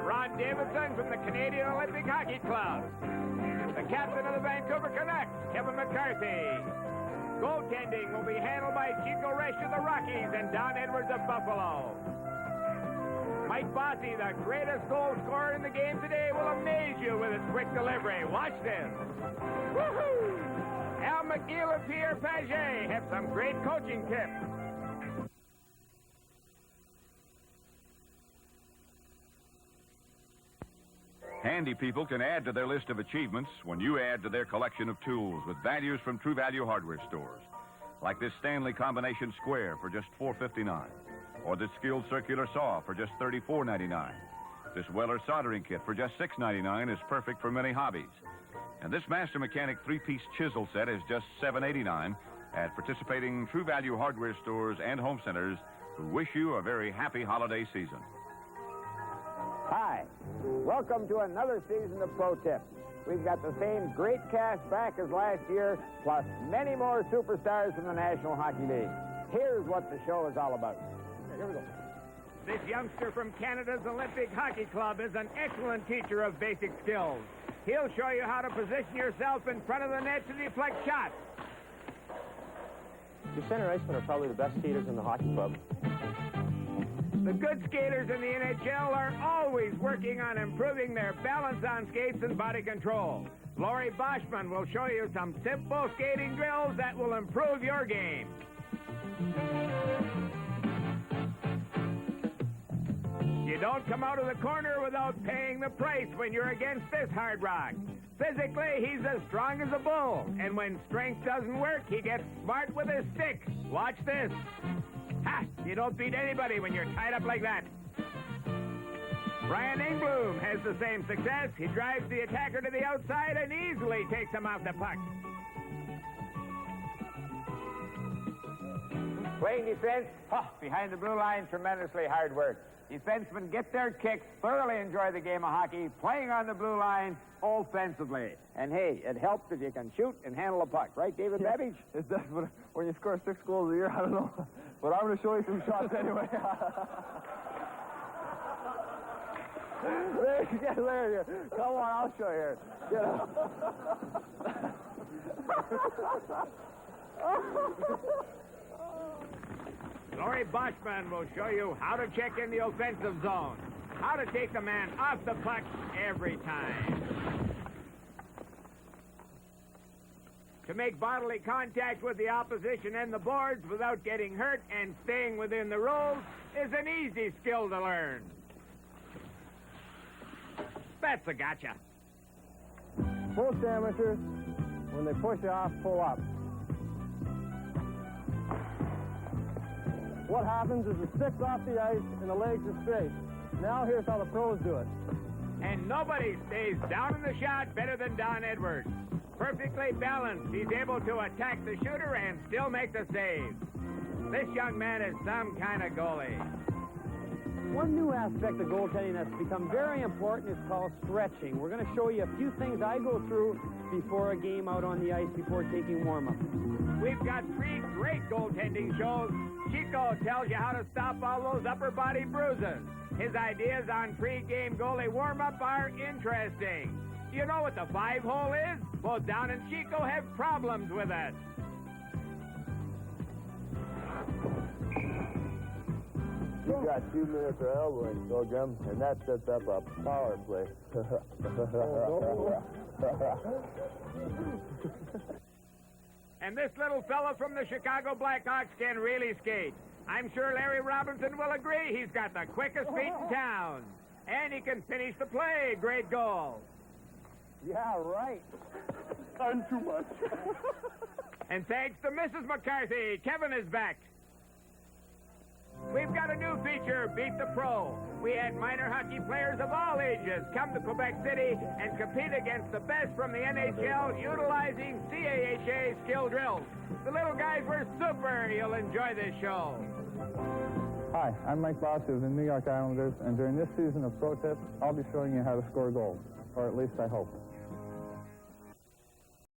S14: Ron Davidson from the Canadian Olympic Hockey Club. The captain of the Vancouver Canucks, Kevin McCarthy. Goaltending will be handled by Chico Resch of the Rockies and Don Edwards of Buffalo. Mike Bossy, the greatest goal scorer in the game today, will amaze you with his quick delivery. Watch this. Woohoo! Al McNeil and Pierre Paget have some great coaching tips.
S15: Handy people can add to their list of achievements when you add to their collection of tools with values from True Value hardware stores. Like this Stanley Combination Square for just $4.59. Or this Skilled Circular Saw for just $34.99. This Weller Soldering Kit for just $6.99 is perfect for many hobbies. And this Master Mechanic 3-piece chisel set is just $7.89 at participating True Value hardware stores and home centers who wish you a very happy holiday season.
S16: Hi, welcome to another season of Pro Tips. We've got the same great cash back as last year, plus many more superstars from the National Hockey League. Here's what the show is all about. Here we go.
S14: This youngster from Canada's Olympic Hockey Club is an excellent teacher of basic skills. He'll show you how to position yourself in front of the net to deflect shots.
S17: Your center icemen are probably the best skaters in the hockey club.
S14: The good skaters in the NHL are always working on improving their balance on skates and body control. Laurie Boschman will show you some simple skating drills that will improve your game. You don't come out of the corner without paying the price when you're against this hard rock. Physically, he's as strong as a bull, and when strength doesn't work, he gets smart with his stick. Watch this. Ha! You don't beat anybody when you're tied up like that. Brian Engblom has the same success. He drives the attacker to the outside and easily takes him off the puck.
S16: Playing defense, behind the blue line, tremendously hard work. Defensemen get their kicks, thoroughly enjoy the game of hockey, playing on the blue line offensively. And hey, it helps if you can shoot and handle a puck. Right, David Babbage?
S17: It does, but when you score 6 goals a year, I don't know. But I'm going to show you some shots anyway. There. Come on, I'll show you. Get up.
S14: Laurie Boschman will show you how to check in the offensive zone, how to take the man off the puck every time. To make bodily contact with the opposition and the boards without getting hurt and staying within the rules is an easy skill to learn. That's a gotcha.
S17: Most amateurs, when they push off, pull up. What happens is the stick's off the ice and the legs are straight. Now here's how the pros do it.
S14: And nobody stays down in the shot better than Don Edwards. Perfectly balanced, he's able to attack the shooter and still make the save. This young man is some kind of goalie.
S17: One new aspect of goaltending that's become very important is called stretching. We're going to show you a few things I go through before a game out on the ice, before taking warm-up.
S14: We've got 3 great goaltending shows. Chico tells you how to stop all those upper body bruises. His ideas on pre-game goalie warm-up are interesting. Do you know what the 5-hole is? Both Don and Chico have problems with it.
S17: You've got 2 minutes of elbowing, Pilgrim, and that sets up a power play.
S14: And this little fella from the Chicago Blackhawks can really skate. I'm sure Larry Robinson will agree he's got the quickest feet in town. And he can finish the play. Great goal.
S17: Yeah, right. Done too much.
S14: And thanks to Mrs. McCarthy, Kevin is back. We've got a new feature, Beat the Pro. We had minor hockey players of all ages come to Quebec City and compete against the best from the NHL utilizing CAHA skill drills. The little guys were super. You'll enjoy this show.
S17: Hi, I'm Mike Bossy of the New York Islanders, and during this season of Pro Tips, I'll be showing you how to score goals, or at least I hope.